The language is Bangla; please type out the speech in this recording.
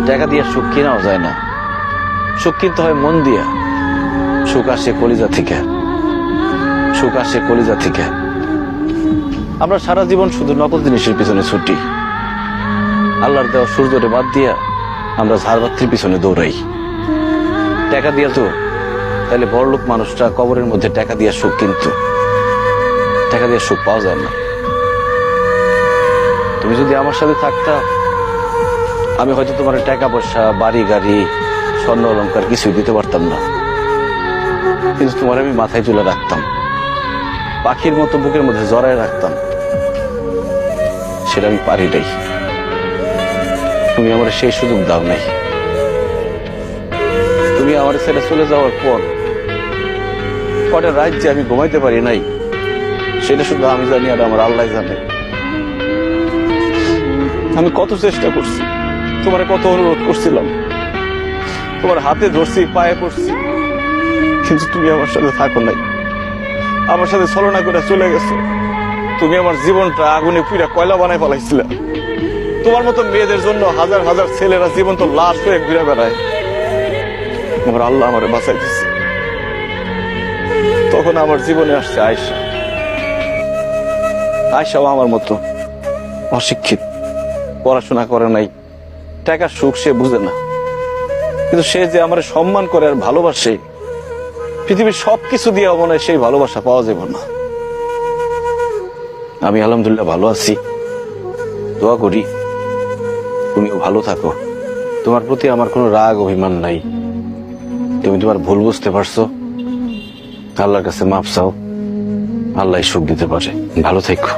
টাকা দিয়ে সুখ কিনাও যায় না, সুখ কিনতে হয় মন দিয়া। সুখ আসে কলিজা থেকে, সুখ আসে কলিজা থেকে। আমরা সারা জীবন শুধু নকল জিনিসের পিছনে ছুটি। আল্লাহর দেওয়া সূর্যরে বাদ দিয়া আমরা ঝাড়বাতির পিছনে দৌড়াই। টাকা দিয়া তো তাহলে বড়লোক মানুষটা কবরের মধ্যে টাকা দিয়া সুখ কিনতো। টাকা দিয়ে সুখ পাওয়া যায় না। তুমি যদি আমার সাথে থাকতা, আমি হয়তো তোমার টাকা পয়সা, বাড়ি গাড়ি, স্বর্ণ অলংকার কিছুই দিতে পারতাম না, কিন্তু তোমার আমি মাথায় তুলে রাখতাম, পাখির মতো বুকের মধ্যে জড়ায় রাখতাম। সেটা আমি পারি নাই। তুমি আমার সেই সুযোগ দাও নাই। তুমি আমার ছেড়ে চলে যাওয়ার পর কটা রাত যে আমি ঘুমাইতে পারি নাই, সেটা শুধু আমি জানি আর আমার আল্লাহ জানে। আমি কত চেষ্টা করছি, তোমার কত অনুরোধ করছিলাম, তোমার হাতে ধরছি, পায়ে পড়ছি, কিন্তু তুমি আমার সাথে থাকো নাই। আমার সাথে ছলনা করে চলে গেছো। তুমি আমার জীবনটা আগুনে পুড়া কয়লা বানায় ফেলাইছিলে। তোমার মতো মেয়েদের জন্য হাজার হাজার ছেলেরা জীবন্ত লাশ হয়ে ঘুরে বেড়ায়। আমার আল্লাহ আমারে বাঁচাই দিচ্ছে। তখন আমার জীবনে আসছে আয়েশা। আয়েশাও আমার মতো অশিক্ষিত, পড়াশোনা করে নাই, টাকার সুখ সে বুঝে না, কিন্তু সে যে আমার সম্মান করে আর ভালোবাসে, পৃথিবীর সবকিছু দিয়ে মনে হয় সেই ভালোবাসা পাওয়া যাবে না। আমি আলহামদুলিল্লাহ ভালো আছি, দোয়া করি তুমিও ভালো থাকো। তোমার প্রতি আমার কোনো রাগ অভিমান নাই। তুমি তোমার ভুল বুঝতে পারছো, আল্লাহর কাছে মাফ চাও, আল্লাহ সুখ দিতে পারে। ভালো থেকো।